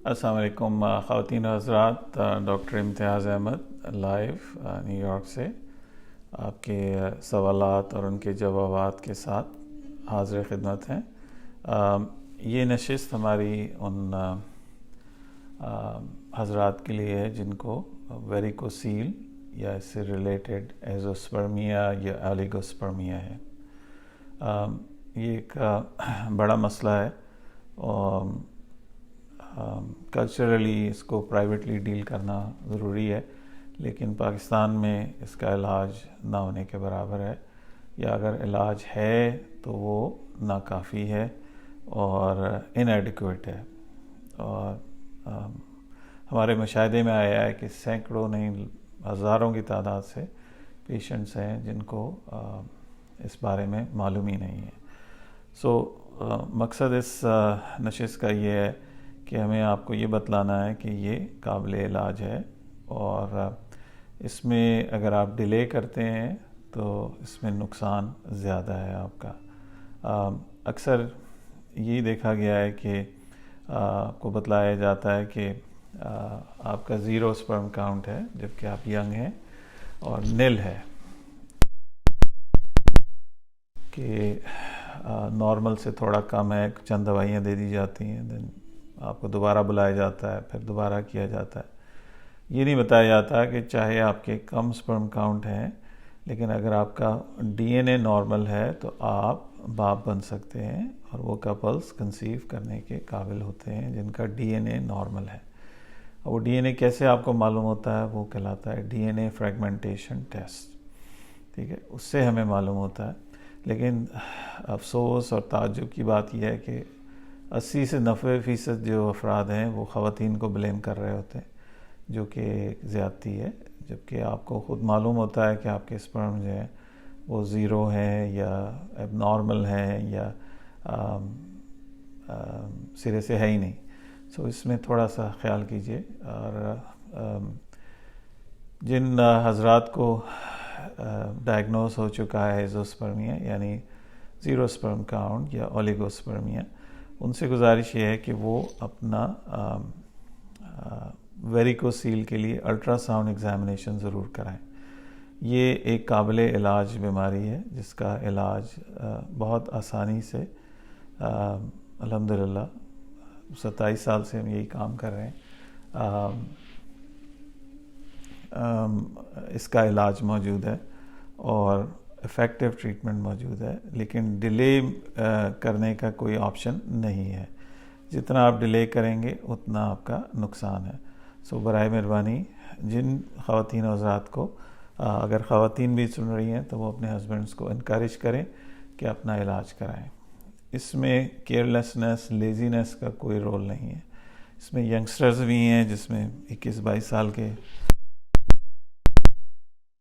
अस्सलाम वालेकुम ख़वातीन हज़रात। डॉक्टर इम्तियाज़ अहमद लाइव न्यूयॉर्क से आपके सवालात और उनके जवाबात के साथ हाज़िर खिदमत हैं। ये नशिस्त हमारी उन हज़रात के लिए है जिनको वेरिकोसील या इससे रिलेटेड एज़ोस्पर्मिया या ओलिगोस्पर्मिया है। ये एक बड़ा मसला है और कल्चरली इसको प्राइवेटली डील करना ज़रूरी है, लेकिन पाकिस्तान में इसका इलाज ना होने के बराबर है, या अगर इलाज है तो वो नाकाफ़ी है और इनएडिक्वेट है। और हमारे मुशाहिदे में आया है कि सैकड़ों नहीं हज़ारों की तादाद से पेशेंट्स हैं जिनको इस बारे में मालूम ही नहीं है। मकसद इस नशिस्त का ये है कि हमें आपको ये बतलाना है कि ये काबिल इलाज है, और इसमें अगर आप डिले करते हैं तो इसमें नुकसान ज़्यादा है आपका। अक्सर ये देखा गया है कि आपको बतलाया जाता है कि आपका ज़ीरो स्पर्म काउंट है जबकि आप यंग हैं, और नील है कि नॉर्मल से थोड़ा कम है, चंद दवाइयाँ दे दी जाती हैं, देन आपको दोबारा बुलाया जाता है, फिर दोबारा किया जाता है। ये नहीं बताया जाता कि चाहे आपके कम स्पर्म काउंट हैं, लेकिन अगर आपका डीएनए नॉर्मल है तो आप बाप बन सकते हैं, और वो कपल्स कंसीव करने के काबिल होते हैं जिनका डीएनए नॉर्मल है। और वो डीएनए कैसे आपको मालूम होता है? वो कहलाता है डीएनए फ्रेगमेंटेशन टेस्ट, ठीक है, उससे हमें मालूम होता है। लेकिन अफसोस और ताज्जुब की बात यह है कि 80 से 90% जो अफराद हैं वो ख़वातीन को ब्लेम कर रहे होते हैं, जो कि ज़्यादती है, जबकि आपको ख़ुद मालूम होता है कि आपके स्पर्म जो है वो ज़ीरो हैं या एबनॉर्मल हैं या सिरे से है ही नहीं। इसमें थोड़ा सा ख्याल कीजिए। और जिन हज़रात को डायग्नोस हो चुका है एज़ोस्पर्मिया यानी ज़ीरो स्पर्म काउंट या ओलिगोस्पर्मिया, उनसे गुजारिश ये है कि वो अपना वेरिकोसील के लिए अल्ट्रासाउंड एग्ज़ामिनेशन ज़रूर कराएं। ये एक काबिल इलाज बीमारी है जिसका इलाज बहुत आसानी से अल्हम्दुलिल्लाह 27 साल से हम यही काम कर रहे हैं। इसका इलाज मौजूद है और इफ़ेक्टिव ट्रीटमेंट मौजूद है, लेकिन डिले करने का कोई ऑप्शन नहीं है। जितना आप डिले करेंगे उतना आपका नुकसान है। बराए मेहरबानी जिन ख़वातीन हज़रात को अगर ख़वातीन भी सुन रही हैं तो वो अपने हस्बैंड्स को इनकरेज करें कि अपना इलाज कराएं। इसमें केयरलेसनेस, लेज़ीनेस का कोई रोल नहीं है। इसमें यंगस्टर्स भी हैं जिसमें 21-22 साल के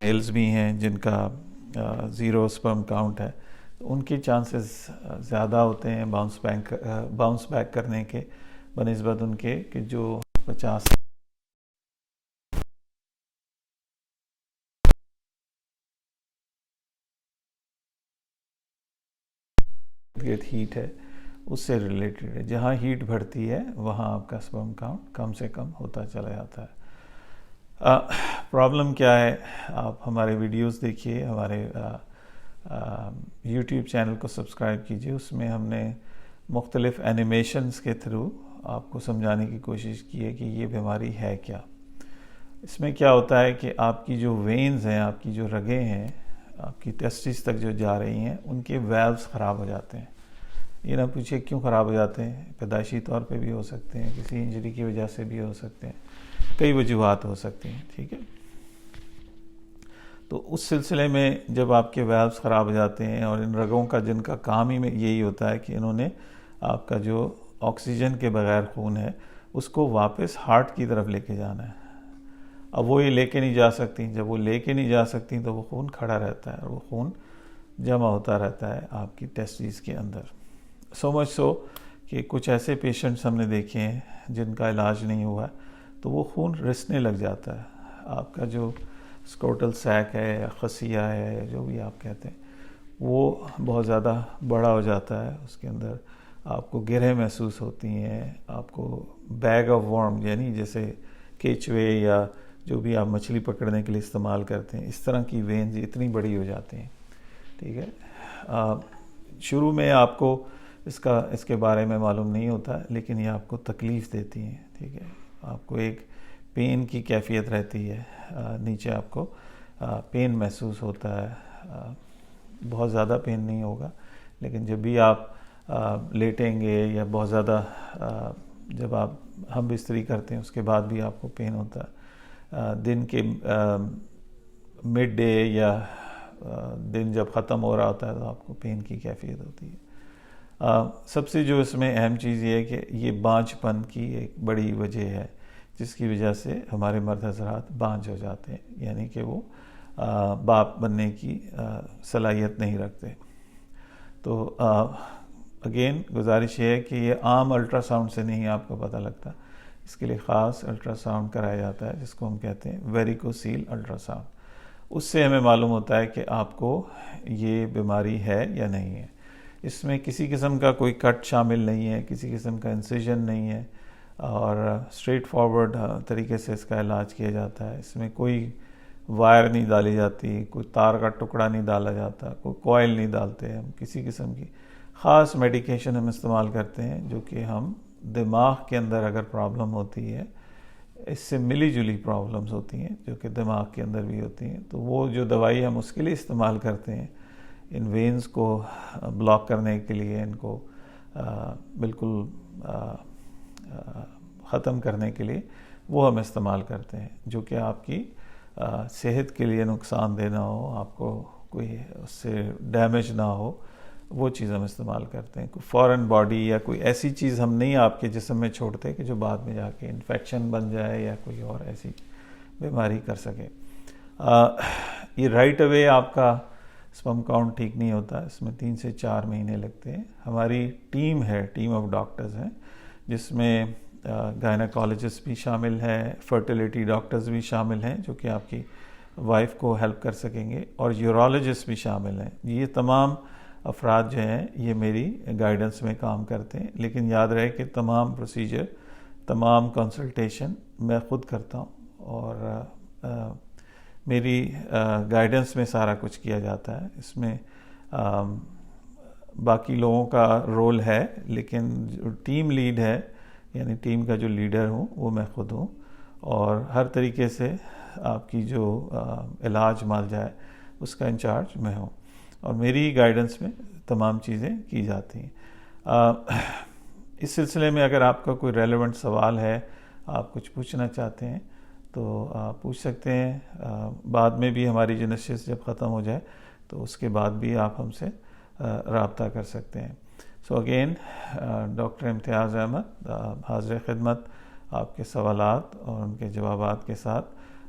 मेल्स भी हैं जिनका ज़ीरो स्पर्म काउंट है, तो उनकी चांसेस ज़्यादा होते हैं बाउंस बैक करने के बनिस्बत उनके कि जो 50 हीट है उससे रिलेटेड है। जहाँ हीट बढ़ती है वहाँ आपका स्पर्म काउंट कम से कम होता चला जाता है। प्रॉब्लम क्या है? आप हमारे वीडियोस देखिए, हमारे यूट्यूब चैनल को सब्सक्राइब कीजिए। उसमें हमने मुख्तलिफ एनिमेशंस के थ्रू आपको समझाने की कोशिश की है कि ये बीमारी है क्या। इसमें क्या होता है कि आपकी जो वेन्स हैं, आपकी जो रगें हैं, आपकी टेस्टिस तक जो जा रही हैं, उनके वेल्व्स ख़राब हो जाते हैं। ये ना पूछिए क्यों ख़राब हो जाते हैं, पैदाइशी तौर पे भी हो सकते हैं, किसी इंजरी की वजह से भी हो सकते हैं, कई वजूहात हो सकती हैं, ठीक है। तो उस सिलसिले में जब आपके वेल्व्स ख़राब हो जाते हैं, और इन रगों का जिनका काम ही में यही होता है कि इन्होंने आपका जो ऑक्सीजन के बगैर खून है उसको वापस हार्ट की तरफ लेके जाना है। अब वो ये लेके नहीं जा सकती। जब वो लेके नहीं जा सकती तो वो खून खड़ा रहता है और वो खून जमा होता रहता है आपकी टेस्टिस के अंदर। सो मच सो कि कुछ ऐसे पेशेंट्स हमने देखे हैं जिनका इलाज नहीं हुआ, तो वो खून रिसने लग जाता है। आपका जो स्क्रोटल सैक है या खसिया है, जो भी आप कहते हैं, वो बहुत ज़्यादा बड़ा हो जाता है। उसके अंदर आपको गिरहें महसूस होती हैं, आपको बैग ऑफ वार्म यानी जैसे केचवे या जो भी आप मछली पकड़ने के लिए इस्तेमाल करते हैं, इस तरह की वेन्स इतनी बड़ी हो जाती हैं। ठीक है, शुरू में आपको इसके बारे में मालूम नहीं होता, लेकिन ये आपको तकलीफ़ देती हैं। ठीक है, आपको एक पेन की कैफियत रहती है, नीचे आपको पेन महसूस होता है। बहुत ज़्यादा पेन नहीं होगा, लेकिन जब भी आप लेटेंगे या बहुत ज़्यादा जब आप हम बिस्तरी करते हैं उसके बाद भी आपको पेन होता है। दिन के मिड डे या दिन जब ख़त्म हो रहा होता है तो आपको पेन की कैफियत होती है। सबसे जो इसमें अहम चीज़ ये है कि ये बांझपन की एक बड़ी वजह है, जिसकी वजह से हमारे मर्द हज़रात बांझ हो जाते हैं, यानी कि वो बाप बनने की सलाहियत नहीं रखते। तो अगेन गुजारिश ये है कि ये आम अल्ट्रासाउंड से नहीं आपको पता लगता, इसके लिए ख़ास अल्ट्रासाउंड कराया जाता है जिसको हम कहते हैं वेरिकोसील अल्ट्रासाउंड। उससे हमें मालूम होता है कि आपको ये बीमारी है या नहीं है। इसमें किसी किस्म का कोई कट शामिल नहीं है, किसी किस्म का इंसिजन नहीं है, और स्ट्रेट फॉरवर्ड तरीके से इसका इलाज किया जाता है। इसमें कोई वायर नहीं डाली जाती, कोई तार का टुकड़ा नहीं डाला जाता, कोई कॉइल नहीं डालते हम, किसी किस्म की ख़ास मेडिकेशन हम इस्तेमाल करते हैं जो कि हम दिमाग के अंदर अगर प्रॉब्लम होती है, इससे मिली जुली प्रॉब्लम्स होती हैं जो कि दिमाग के अंदर भी होती हैं, तो वो जो दवाई हम उसके लिए इस्तेमाल करते हैं इन वेन्स को ब्लॉक करने के लिए, इनको बिल्कुल ख़त्म करने के लिए वो हम इस्तेमाल करते हैं, जो कि आपकी सेहत के लिए नुकसानदेह ना हो, आपको कोई उससे डैमेज ना हो, वो चीज़ हम इस्तेमाल करते हैं। कोई फॉरेन बॉडी या कोई ऐसी चीज़ हम नहीं आपके जिस्म में छोड़ते कि जो बाद में जाके इन्फेक्शन बन जाए या कोई और ऐसी बीमारी कर सके। ये राइट अवे आपका स्पर्म काउंट ठीक नहीं होता, इसमें 3 से 4 महीने लगते हैं। हमारी टीम है, टीम ऑफ डॉक्टर्स हैं, जिसमें गायनाकोलॉजिस्ट भी शामिल हैं, फर्टिलिटी डॉक्टर्स भी शामिल हैं जो कि आपकी वाइफ को हेल्प कर सकेंगे, और यूरोलॉजिस्ट भी शामिल हैं। ये तमाम अफराद जो हैं ये मेरी गाइडेंस में काम करते हैं, लेकिन याद रहे कि तमाम प्रोसीजर, तमाम कंसल्टेशन मैं ख़ुद करता हूँ, और मेरी गाइडेंस में सारा कुछ किया जाता है। इसमें बाकी लोगों का रोल है, लेकिन जो टीम लीड है, यानी टीम का जो लीडर हूँ वो मैं ख़ुद हूँ, और हर तरीके से आपकी जो इलाज माल जाए उसका इंचार्ज मैं हूँ, और मेरी गाइडेंस में तमाम चीज़ें की जाती हैं। इस सिलसिले में अगर आपका कोई रेलेवेंट सवाल है, आप कुछ पूछना चाहते हैं तो आप पूछ सकते हैं। बाद में भी हमारी जो नशिस्त जब ख़त्म हो जाए तो उसके बाद भी आप हमसे रब्ता कर सकते हैं। सो अगेन डॉक्टर इम्तियाज़ अहमद हाज़िर खिदमत आपके सवालात और उनके जवाबात के साथ।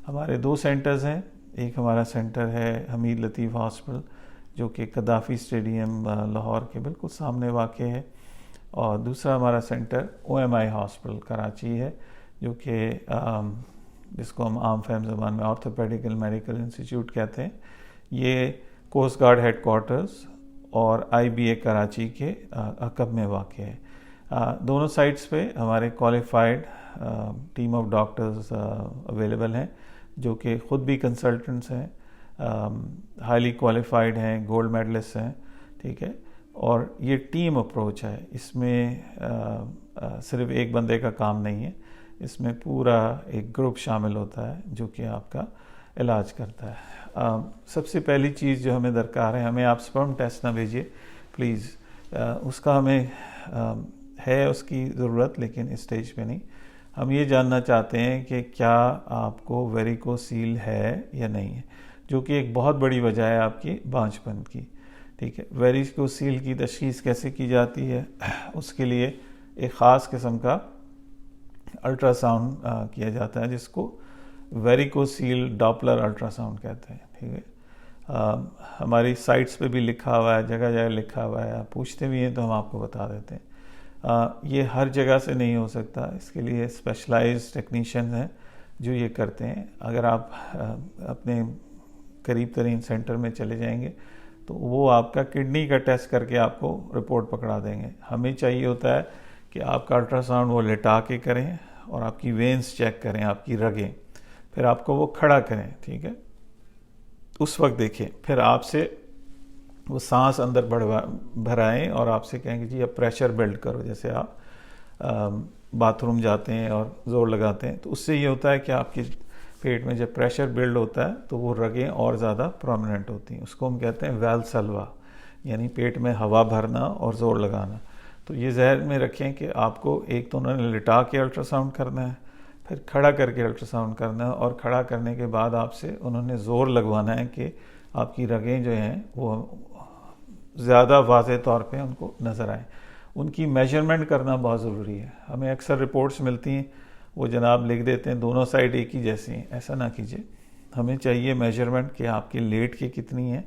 हमारे 2 सेंटर्स हैं, एक हमारा सेंटर है हमीद लतीफ़ हॉस्पिटल जो कि कदाफ़ी स्टेडियम लाहौर के बिल्कुल सामने वाक़ है, और दूसरा हमारा सेंटर OMI हॉस्पिटल कराची है जो कि जिसको हम आम फहम ज़बान में ऑर्थोपेडिकल मेडिकल इंस्टीट्यूट कहते हैं। ये कोस्ट गार्ड हेडक्वार्टर्स और IBA कराची के अकब में वाक़ है। दोनों साइट्स पे हमारे qualified team of doctors available हैं जो कि ख़ुद भी कंसल्टेंट्स हैं, हाईली क्वालिफाइड हैं, गोल्ड मेडलिस्ट हैं। ठीक है, और ये टीम अप्रोच है, इसमें सिर्फ एक बंदे का काम नहीं है, इसमें पूरा एक ग्रुप शामिल होता है जो कि आपका इलाज करता है। सबसे पहली चीज़ जो हमें दरकार है, हमें आप स्पर्म टेस्ट ना भेजिए प्लीज़, उसका हमें है उसकी ज़रूरत, लेकिन इस स्टेज पे नहीं। हम ये जानना चाहते हैं कि क्या आपको वेरिकोसील है या नहीं है, जो कि एक बहुत बड़ी वजह है आपकी बांझपन की। ठीक है, वेरिकोसील की तशख़ीस कैसे की जाती है, उसके लिए एक ख़ास किस्म का अल्ट्रासाउंड किया जाता है जिसको वेरिकोसील डॉपलर अल्ट्रासाउंड कहते हैं। ठीक है, हमारी साइट्स पे भी लिखा हुआ है, जगह जगह लिखा हुआ है, आप पूछते भी हैं तो हम आपको बता देते हैं। ये हर जगह से नहीं हो सकता, इसके लिए स्पेशलाइज्ड टेक्नीशियन हैं जो ये करते हैं। अगर आप अपने करीब तरीन सेंटर में चले जाएंगे तो वो आपका किडनी का टेस्ट करके आपको रिपोर्ट पकड़ा देंगे। हमें चाहिए होता है कि आपका अल्ट्रासाउंड वो लेटा के करें और आपकी वेन्स चेक करें, आपकी रगें, फिर आपको वो खड़ा करें, ठीक है। उस वक्त देखें, फिर आपसे वो सांस अंदर भराएं और आपसे कहेंगे जी अब प्रेशर बिल्ड करो। जैसे आप बाथरूम जाते हैं और ज़ोर लगाते हैं, तो उससे ये होता है कि आपके पेट में जब प्रेशर बिल्ड होता है तो वो रगें और ज़्यादा प्रोमिनेंट होती हैं। उसको हम कहते हैं वैल्सल्वा, यानी पेट में हवा भरना और ज़ोर लगाना। तो ये जहन में रखें कि आपको एक तो उन्होंने लिटा के अल्ट्रासाउंड करना है, फिर खड़ा करके अल्ट्रासाउंड करना है, और खड़ा करने के बाद आपसे उन्होंने ज़ोर लगवाना है कि आपकी रगें जो हैं वो ज़्यादा वाज़ेह तौर पे उनको नज़र आए। उनकी मेजरमेंट करना बहुत ज़रूरी है। हमें अक्सर रिपोर्ट्स मिलती हैं, वो जनाब लिख देते हैं दोनों साइड एक ही जैसी हैं। ऐसा ना कीजिए, हमें चाहिए मेजरमेंट कि आपकी लेट के कितनी है,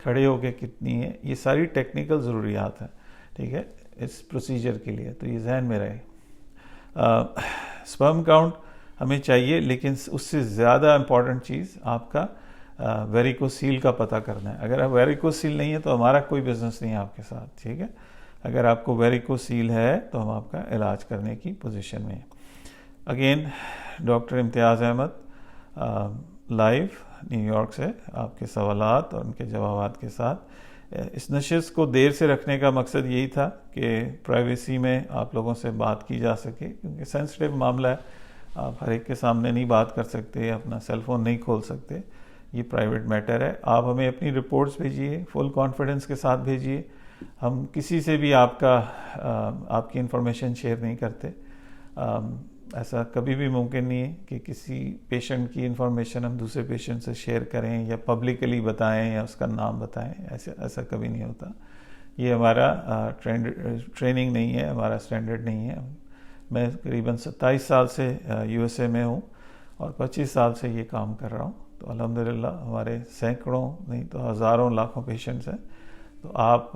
खड़े होके कितनी है। ये सारी टेक्निकल ज़रूरियात हैं, ठीक है, इस प्रोसीजर के लिए। तो ये जहन में रहे। स्पर्म काउंट हमें चाहिए, लेकिन उससे ज़्यादा इम्पॉर्टेंट चीज़ आपका वेरिकोसील का पता करना है। अगर आप वेरिकोसील नहीं है तो हमारा कोई बिजनेस नहीं है आपके साथ, ठीक है। अगर आपको वेरिकोसील है तो हम आपका इलाज करने की पोजीशन में हैं। अगेन डॉक्टर इम्तियाज़ अहमद लाइव न्यूयॉर्क से आपके सवालात और उनके जवाबात के साथ। इस नशिस्त को देर से रखने का मकसद यही था कि प्राइवेसी में आप लोगों से बात की जा सके, क्योंकि सेंसिटिव मामला है, आप हर एक के सामने नहीं बात कर सकते, अपना सेल फोन नहीं खोल सकते, ये प्राइवेट मैटर है। आप हमें अपनी रिपोर्ट्स भेजिए, फुल कॉन्फिडेंस के साथ भेजिए। हम किसी से भी आपकी इन्फॉर्मेशन शेयर नहीं करते। ऐसा कभी भी मुमकिन नहीं है कि किसी पेशेंट की इन्फॉर्मेशन हम दूसरे पेशेंट से शेयर करें या पब्लिकली बताएं या उसका नाम बताएं। ऐसा कभी नहीं होता। ये हमारा ट्रेनिंग नहीं है, हमारा स्टैंडर्ड नहीं है। मैं करीबन 27 साल से यूएसए में हूँ और 25 साल से ये काम कर रहा हूँ। तो अल्हम्दुलिल्लाह हमारे सैकड़ों नहीं तो हज़ारों लाखों पेशेंट्स हैं। तो आप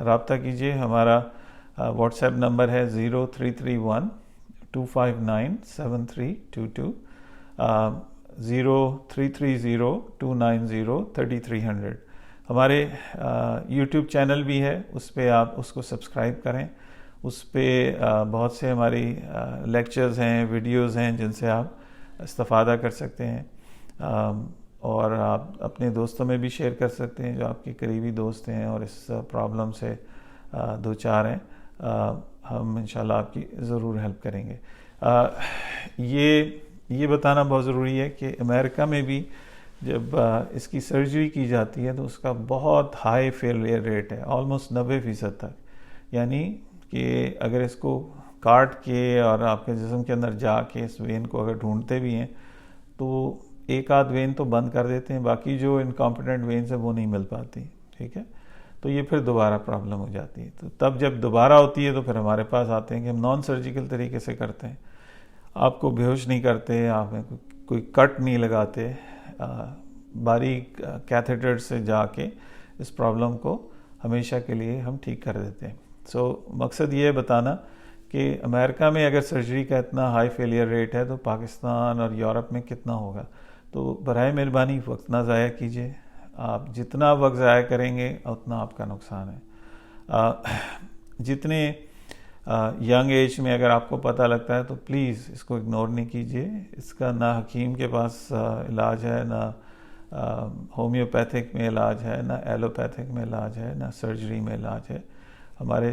रब्ता कीजिए। हमारा व्हाट्सएप नंबर है 0331-259-7322, 0330-290-3300। हमारे यूट्यूब चैनल भी है, उस पर आप उसको सब्सक्राइब करें। उस पर बहुत से हमारी लेक्चर्स हैं, वीडियोस हैं जिनसे आप इस्तिफ़ादा कर सकते हैं, और आप अपने दोस्तों में भी शेयर कर सकते हैं जो आपके करीबी दोस्त हैं और इस प्रॉब्लम से दो चार हैं। हम इंशाल्लाह आपकी ज़रूर हेल्प करेंगे। ये बताना बहुत ज़रूरी है कि अमेरिका में भी जब इसकी सर्जरी की जाती है तो उसका बहुत हाई फेलियर रेट है, ऑलमोस्ट 90% तक। यानी कि अगर इसको काट के और आपके जिस्म के अंदर जाके इस वेन को अगर ढूंढते भी हैं तो एक आध वेन तो बंद कर देते हैं, बाकी जो इनकॉम्पिटेंट वेन्स है वो नहीं मिल पाती, ठीक है। तो ये फिर दोबारा प्रॉब्लम हो जाती है। तो तब जब दोबारा होती है तो फिर हमारे पास आते हैं कि हम नॉन सर्जिकल तरीके से करते हैं, आपको बेहोश नहीं करते, आप कोई कट नहीं लगाते, बारीक कैथेटर से जाके इस प्रॉब्लम को हमेशा के लिए हम ठीक कर देते हैं। मकसद ये है बताना कि अमेरिका में अगर सर्जरी का इतना हाई फेलियर रेट है तो पाकिस्तान और यूरोप में कितना होगा। तो बराए मेहरबानी वक्त ना ज़ाया कीजिए। आप जितना वक्त ज़ाया करेंगे उतना आपका नुकसान है। जितने यंग एज में अगर आपको पता लगता है तो प्लीज़ इसको इग्नोर नहीं कीजिए। इसका ना हकीम के पास इलाज है, ना होम्योपैथिक में इलाज है, ना एलोपैथिक में इलाज है, ना सर्जरी में इलाज है। हमारे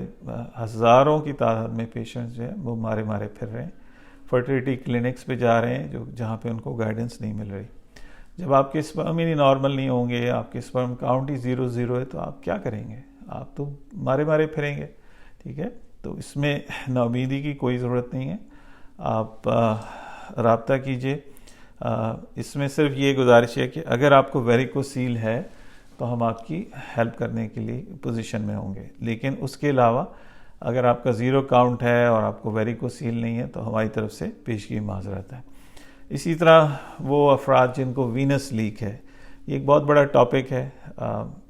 हज़ारों की तादाद में पेशेंट्स जो हैं वो मारे फिर रहे हैं, फर्टिलिटी क्लिनिक्स पे जा रहे हैं जहाँ पे उनको गाइडेंस नहीं मिल रही। जब आपके स्पर्म ही नॉर्मल नहीं होंगे, आपके स्पर्म काउंट ही 0 है, तो आप क्या करेंगे? आप तो मारे फिरेंगे, ठीक है। तो इसमें नाउमीदी की कोई ज़रूरत नहीं है। आप रब्ता कीजिए। इसमें सिर्फ ये गुजारिश है कि अगर आपको वेरिकोसील है तो हम आपकी हेल्प करने के लिए पोजीशन में होंगे, लेकिन उसके अलावा अगर आपका 0 काउंट है और आपको वेरिकोसील नहीं है तो हमारी तरफ से पेशगी माजरत है। इसी तरह वो अफराद जिनको वीनस लीक है, ये एक बहुत बड़ा टॉपिक है,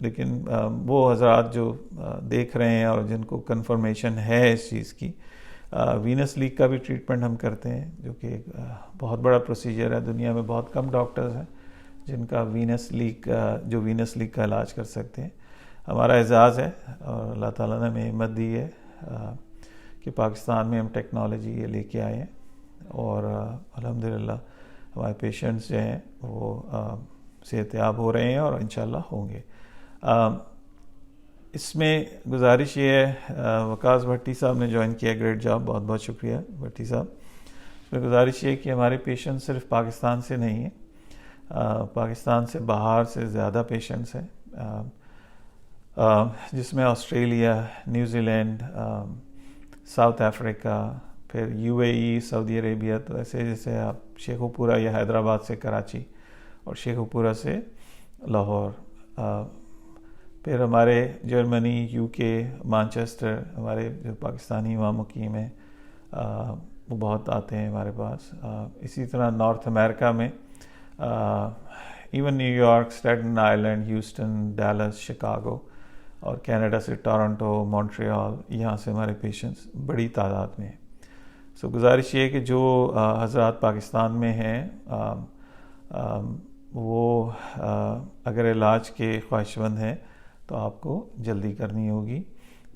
लेकिन वो हजरात जो देख रहे हैं और जिनको कंफर्मेशन है इस चीज़ की, वीनस लीक का भी ट्रीटमेंट हम करते हैं, जो कि एक बहुत बड़ा प्रोसीजर है। दुनिया में बहुत कम डॉक्टर्स हैं जिनका वीनस लीक का इलाज कर सकते हैं। हमारा एजाज़ है और अल्लाह ताला ने हमें हिम्मत दी है कि पाकिस्तान में हम टेक्नोलॉजी ये लेके आए हैं और अल्हम्दुलिल्लाह हमारे पेशेंट्स जो हैं वो सेहतयाब हो रहे हैं और इंशाल्लाह होंगे। इसमें गुजारिश ये है, वकास भट्टी साहब ने ज्वाइन किया, ग्रेट जॉब, बहुत बहुत शुक्रिया भट्टी साहब। इसमें गुजारिश ये कि हमारे पेशेंट सिर्फ पाकिस्तान से नहीं है, पाकिस्तान से बाहर से ज़्यादा पेशेंट्स हैं, जिसमें ऑस्ट्रेलिया, न्यूजीलैंड, साउथ अफ्रीका, फिर यूएई, सऊदी अरेबिया, तो ऐसे जैसे आप शेखुपुरा या हैदराबाद से कराची और शेखुपुरा से लाहौर, फिर हमारे जर्मनी, यूके, मैनचेस्टर, हमारे जो पाकिस्तानी इमाम मुकीम हैं वो बहुत आते हैं हमारे पास। इसी तरह नॉर्थ अमेरिका में even New York, Staten island, Houston, Dallas, Chicago और कनाडा से टोरंटो, मॉन्ट्रियल, यहाँ से हमारे पेशेंट्स बड़ी तादाद में हैं। सो गुजारिश ये कि जो हज़रात पाकिस्तान में हैं वो अगर इलाज के ख्वाहिशमंद हैं तो आपको जल्दी करनी होगी,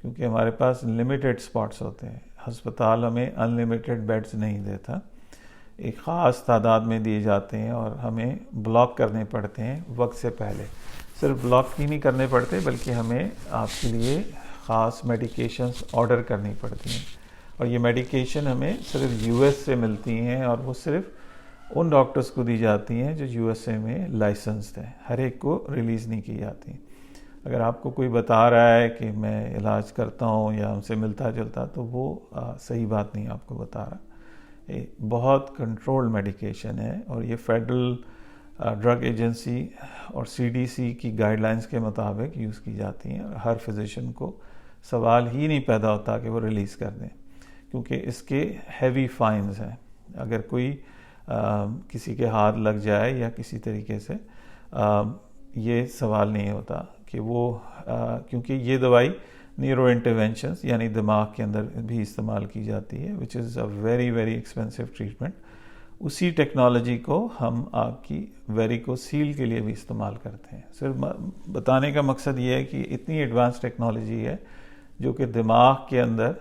क्योंकि हमारे पास लिमिटेड स्पॉट्स होते हैं। हस्पताल हमें अनलिमिटेड बेड्स नहीं देता, एक ख़ास तादाद में दिए जाते हैं और हमें ब्लॉक करने पड़ते हैं वक्त से पहले। सिर्फ ब्लॉक ही नहीं करने पड़ते बल्कि हमें आपके लिए ख़ास मेडिकेशंस ऑर्डर करनी पड़ती हैं, और ये मेडिकेशन हमें सिर्फ यूएस से मिलती हैं और वो सिर्फ उन डॉक्टर्स को दी जाती हैं जो यूएसए में लाइसेंस्ड हैं, हर एक को रिलीज़ नहीं की जाती। अगर आपको कोई बता रहा है कि मैं इलाज करता हूँ या उनसे मिलता जुलता, तो वो सही बात नहीं आपको बता रहा। ये बहुत कंट्रोल्ड मेडिकेशन है और ये फेडरल ड्रग एजेंसी और सीडीसी की गाइडलाइंस के मुताबिक यूज़ की जाती हैं। हर फिजिशियन को सवाल ही नहीं पैदा होता कि वो रिलीज़ कर दें, क्योंकि इसके हैवी फाइन्स हैं। अगर कोई किसी के हाथ लग जाए या किसी तरीके से ये सवाल नहीं होता कि वो क्योंकि ये दवाई न्यूरो इंटरवेंशंस यानी दिमाग के अंदर भी इस्तेमाल की जाती है, which is a very very expensive treatment. उसी टेक्नोलॉजी को हम आपकी वेरिकोसील के लिए भी इस्तेमाल करते हैं। सिर्फ बताने का मकसद ये है कि इतनी एडवांस टेक्नोलॉजी है जो कि दिमाग के अंदर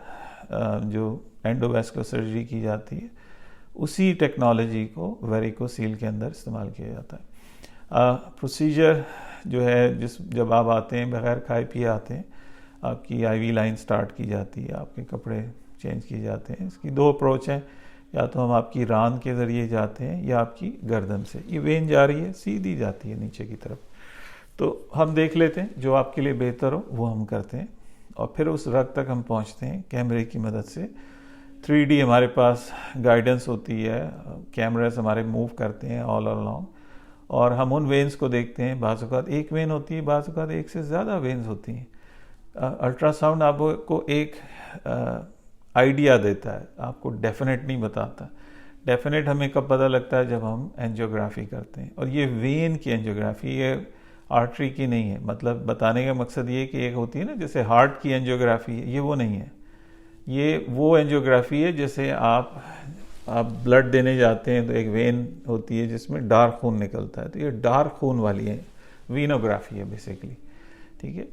जो एंडोवेस्कुलर सर्जरी की जाती है उसी टेक्नोलॉजी को वेरिकोसील के अंदर इस्तेमाल किया जाता है। प्रोसीजर जो है, जब आप आते हैं बगैर खाए पिए आते हैं, आपकी आईवी लाइन स्टार्ट की जाती है, आपके कपड़े चेंज किए जाते हैं। इसकी दो अप्रोच हैं, या तो हम आपकी रान के ज़रिए जाते हैं या आपकी गर्दन से। ये वेन जा रही है, सीधी जाती है नीचे की तरफ, तो हम देख लेते हैं जो आपके लिए बेहतर हो वो हम करते हैं, और फिर उस रग तक हम पहुंचते हैं कैमरे की मदद से। 3D हमारे पास गाइडेंस होती है, कैमरास हमारे मूव करते हैं ऑल अलोंग, और हम उन वेन्स को देखते हैं। बाज़ औक़ात एक वेन होती है, बाज़ औक़ात एक से ज़्यादा वेन्स होती हैं। अल्ट्रासाउंड आपको एक आइडिया देता है, आपको डेफिनेट नहीं बताता। डेफिनेट हमें कब पता लगता है, जब हम एंजियोग्राफी करते हैं, और ये वेन की एंजियोग्राफी, ये आर्टरी की नहीं है। मतलब बताने का मकसद ये कि एक होती है ना जैसे हार्ट की एंजियोग्राफी, ये वो नहीं है। ये वो एंजियोग्राफी है जैसे आप ब्लड देने जाते हैं तो एक वेन होती है जिसमें डार्क खून निकलता है, तो ये डार्क खून वाली है, वीनोग्राफी है बेसिकली, ठीक है।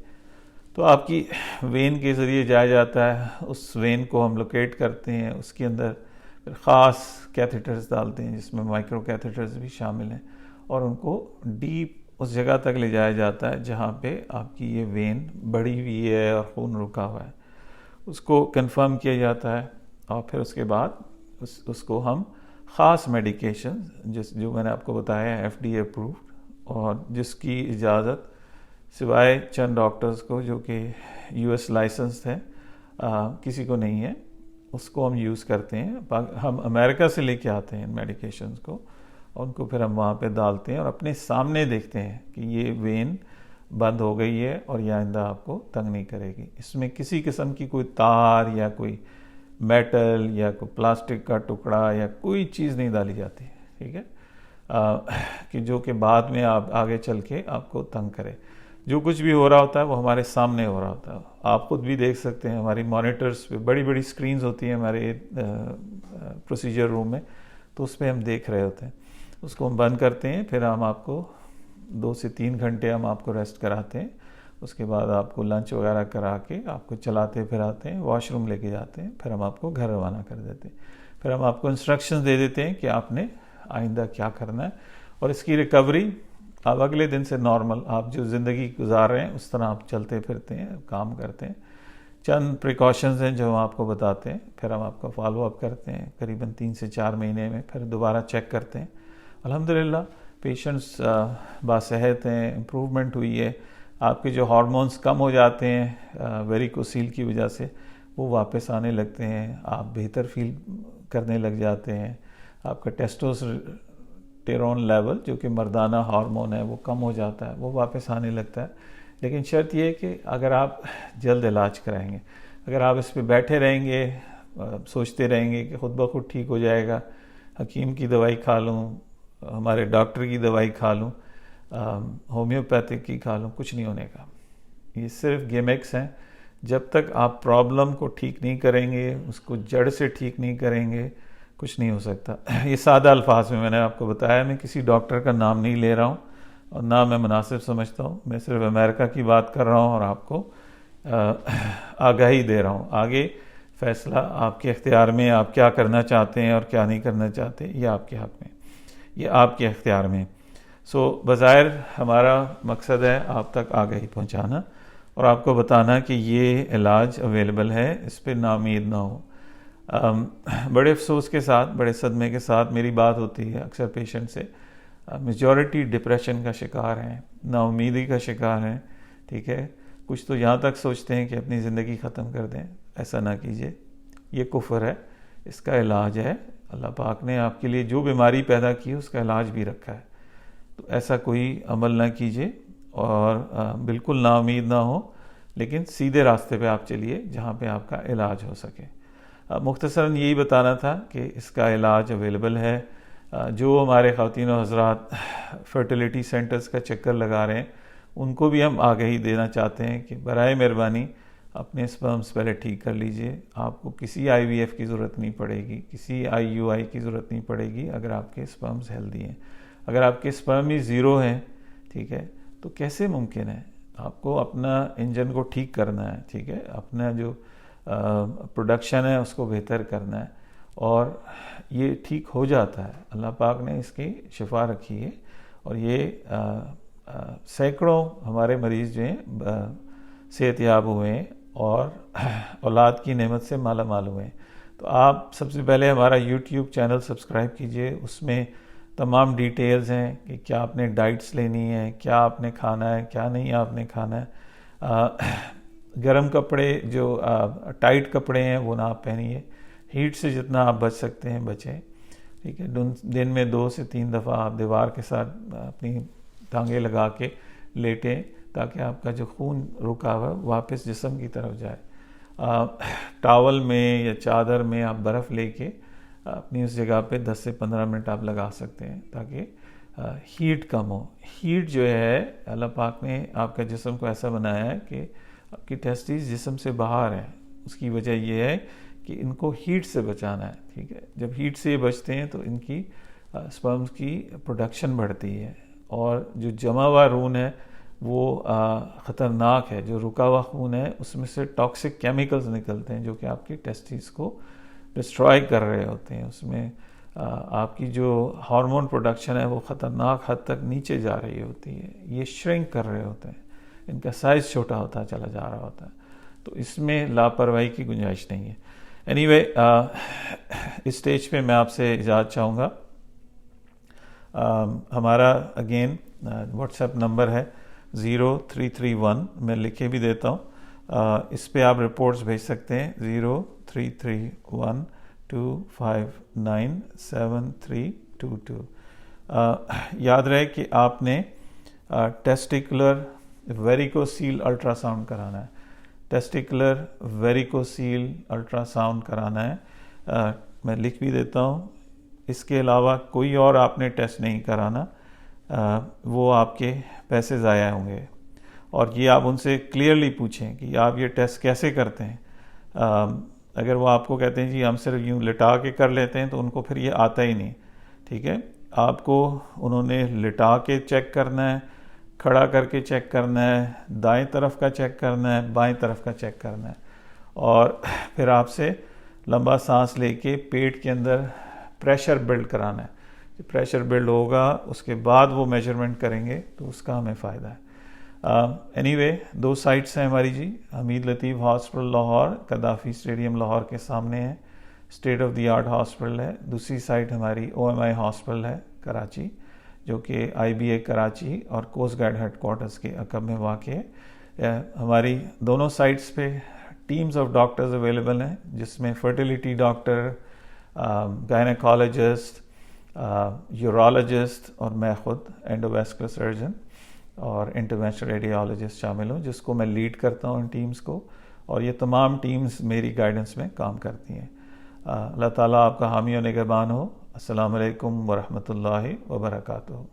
तो आपकी वेन के ज़रिए जाया जाता है, उस वेन को हम लोकेट करते हैं, उसके अंदर फिर ख़ास कैथेटर्स डालते हैं जिसमें माइक्रो कैथेटर्स भी शामिल हैं, और उनको डीप उस जगह तक ले जाया जाता है जहाँ पे आपकी ये वेन बढ़ी हुई है और खून रुका हुआ है। उसको कंफर्म किया जाता है, और फिर उसके बाद उसको हम ख़ास मेडिकेशन जो मैंने आपको बताया है FDA अप्रूव्ड, और जिसकी इजाज़त सिवाय चंद डॉक्टर्स को जो कि US लाइसेंस्ड हैं किसी को नहीं है, उसको हम यूज़ करते हैं। हम अमेरिका से लेके आते हैं इन मेडिकेशंस को, और उनको फिर हम वहाँ पे डालते हैं और अपने सामने देखते हैं कि ये वेन बंद हो गई है और ये आइंदा आपको तंग नहीं करेगी। इसमें किसी किस्म की कोई तार या कोई मेटल या कोई प्लास्टिक का टुकड़ा या कोई चीज़ नहीं डाली जाती, ठीक है, कि जो कि बाद में आप आगे चल के आपको तंग करे। जो कुछ भी हो रहा होता है वो हमारे सामने हो रहा होता है। आप खुद भी देख सकते हैं, हमारी मॉनिटर्स पे बड़ी बड़ी स्क्रीन्स होती हैं हमारे प्रोसीजर रूम में, तो उस पर हम देख रहे होते हैं। उसको हम बंद करते हैं, फिर हम आपको 2 से 3 घंटे हम आपको रेस्ट कराते हैं, उसके बाद आपको लंच वगैरह करा के आपको चलाते फिराते हैं, वॉशरूम लेके जाते हैं, फिर हम आपको घर रवाना कर देते हैं। फिर हम आपको इंस्ट्रक्शंस दे देते हैं कि आपने आइंदा क्या करना है, और इसकी रिकवरी आप अगले दिन से नॉर्मल आप जो ज़िंदगी गुजार रहे हैं उस तरह आप चलते फिरते हैं, काम करते हैं। चंद प्रिकॉशंस हैं जो हम आपको बताते हैं, फिर हम आपका फॉलो अप करते हैं करीबन 3 से 4 महीने में, फिर दोबारा चेक करते हैं। अल्हम्दुलिल्लाह पेशेंट्स बासेहत हैं, इम्प्रूवमेंट हुई है। आपके जो हार्मोन्स कम हो जाते हैं वेरिकोसील की वजह से, वो वापस आने लगते हैं, आप बेहतर फील करने लग जाते हैं। आपका टेस्टोस्टेरोन लेवल जो कि मर्दाना हार्मोन है वो कम हो जाता है, वो वापस आने लगता है। लेकिन शर्त ये है कि अगर आप जल्द इलाज कराएंगे। अगर आप इस पे बैठे रहेंगे, सोचते रहेंगे कि खुद ब खुद ठीक हो जाएगा, हकीम की दवाई खा लूँ, हमारे डॉक्टर की दवाई खा लूँ, होम्योपैथिक की खा लूँ, कुछ नहीं होने का। ये सिर्फ गिमिक्स हैं। जब तक आप प्रॉब्लम को ठीक नहीं करेंगे, उसको जड़ से ठीक नहीं करेंगे, कुछ नहीं हो सकता। ये सादा अल्फाज में मैंने आपको बताया, मैं किसी डॉक्टर का नाम नहीं ले रहा हूँ और ना मैं मुनासिब समझता हूँ। मैं सिर्फ अमेरिका की बात कर रहा हूँ और आपको आगाही दे रहा हूँ। आगे फैसला आपके इख्तियार में, आप क्या करना चाहते हैं और क्या नहीं करना चाहते, ये आपके हक़ में, ये आपके इख्तियार में। सो बज़ाहिर हमारा मकसद है आप तक आगाही पहुँचाना और आपको बताना कि ये इलाज अवेलेबल है, इस पर नाउम्मीद ना हो। बड़े अफसोस के साथ, बड़े सदमे के साथ मेरी बात होती है अक्सर पेशेंट से, मेजॉरिटी डिप्रेशन का शिकार हैं, नाउम्मीदी का शिकार हैं। ठीक है, कुछ तो यहाँ तक सोचते हैं कि अपनी ज़िंदगी ख़त्म कर दें। ऐसा ना कीजिए, ये कुफ्र है, इसका इलाज है। अल्लाह पाक ने आपके लिए जो बीमारी पैदा की है उसका इलाज भी रखा है, तो ऐसा कोई अमल ना कीजिए और बिल्कुल नाउम्मीद ना हो, लेकिन सीधे रास्ते पे आप चलिए जहाँ पे आपका इलाज हो सके। मुख्तसरन यही बताना था कि इसका इलाज अवेलेबल है। जो हमारे ख़वातीन और हज़रात फर्टिलिटी सेंटर्स का चक्कर लगा रहे हैं, उनको भी हम आगाही देना चाहते हैं कि बराए मेहरबानी अपने स्पर्म्स पहले ठीक कर लीजिए। आपको किसी IVF की ज़रूरत नहीं पड़ेगी, किसी IUI की ज़रूरत नहीं पड़ेगी अगर आपके स्पर्म्स हेल्दी हैं। अगर आपके स्पर्म ही ज़ीरो हैं, ठीक है, तो कैसे मुमकिन है? आपको अपना इंजन को ठीक करना है, ठीक है, अपना जो प्रोडक्शन है उसको बेहतर करना है, और ये ठीक हो जाता है। अल्लाह पाक ने इसकी शिफा रखी है, और ये सैकड़ों हमारे मरीज़ जो हैं सेहतयाब हुए हैं और औलाद की नेमत से माला माल हुए हैं। तो आप सबसे पहले हमारा YouTube चैनल सब्सक्राइब कीजिए, उसमें तमाम डिटेल्स हैं कि क्या आपने डाइट्स लेनी है, क्या आपने खाना है, क्या नहीं आपने खाना है। गर्म कपड़े, जो टाइट कपड़े हैं वो ना आप पहनिए। हीट से जितना आप बच सकते हैं बचें, ठीक है। दिन में 2 से 3 दफ़ा आप दीवार के साथ अपनी टांगें लगा के लेटें, ताकि आपका जो खून रुका हुआ वापस जिस्म की तरफ जाए। टॉवल में या चादर में आप बर्फ़ लेके अपनी उस जगह पे 10 से 15 मिनट आप लगा सकते हैं, ताकि हीट कम हो। हीट जो है, अल्लाह पाक ने आपका जिस्म को ऐसा बनाया है कि आपकी टेस्टिस जिस्म से बाहर है। उसकी वजह यह है कि इनको हीट से बचाना है, ठीक है। जब हीट से ये बचते हैं तो इनकी स्पर्म्स की प्रोडक्शन बढ़ती है, और जो जमा हुआ खून है वो ख़तरनाक है। जो रुका हुआ खून है उसमें से टॉक्सिक केमिकल्स निकलते हैं जो कि आपकी टेस्टिस को डिस्ट्रॉय कर रहे होते हैं। उसमें आपकी जो हार्मोन प्रोडक्शन है वो ख़तरनाक हद तक नीचे जा रही होती है। ये श्रिंक कर रहे होते हैं, इनका साइज़ छोटा होता चला जा रहा होता है, तो इसमें लापरवाही की गुंजाइश नहीं है। एनीवे, इस स्टेज पे मैं आपसे इजाज़त चाहूँगा। हमारा अगेन व्हाट्सएप नंबर है 0331, मैं लिखे भी देता हूँ। इस पे आप रिपोर्ट्स भेज सकते हैं 0331259732। याद रहे कि आपने टेस्टिकुलर वेरिकोसील अल्ट्रासाउंड कराना है। टेस्टिकुलर वेरिकोसील अल्ट्रासाउंड कराना है। मैं लिख भी देता हूँ। इसके अलावा कोई और आपने टेस्ट नहीं कराना, वो आपके पैसे ज़ाया होंगे। और ये आप उनसे क्लियरली पूछें कि आप ये टेस्ट कैसे करते हैं। अगर वो आपको कहते हैं जी हम सिर्फ यूँ लिटा के कर लेते हैं, तो उनको फिर ये आता ही नहीं, ठीक है। आपको उन्होंने लिटा के चेक करना है, खड़ा करके चेक करना है, दाएं तरफ का चेक करना है, बाएं तरफ का चेक करना है, और फिर आपसे लंबा सांस लेके पेट के अंदर प्रेशर बिल्ड कराना है। प्रेशर बिल्ड होगा उसके बाद वो मेजरमेंट करेंगे तो उसका हमें फ़ायदा है। एनीवे 2 साइट्स हैं हमारी ji. Hamid Latif hospital Lahore Gaddafi stadium Lahore के सामने है, state of the art hospital है। दूसरी साइट हमारी OMI हॉस्पिटल है कराची, जो कि IBA कराची और कोस्ट गार्ड हेडक्वार्टर्स के अकब में वाक़ है। हमारी दोनों साइट्स पे टीम्स ऑफ डॉक्टर्स अवेलेबल हैं, जिसमें फर्टिलिटी डॉक्टर, गायनेकोलॉजिस्ट, यूरोलॉजिस्ट और मैं ख़ुद एंडोवेस्कुलर सर्जन और इंटरवेंशनल रेडियोलॉजिस्ट शामिल हूँ, जिसको मैं लीड करता हूँ इन टीम्स को, और ये तमाम टीम्स मेरी गाइडेंस में काम करती हैं। अल्लाह ताला आपका हामी और निगहबान हो। अस्सलामु अलैकुम वरहमतुल्लाहि वबरकातुहू।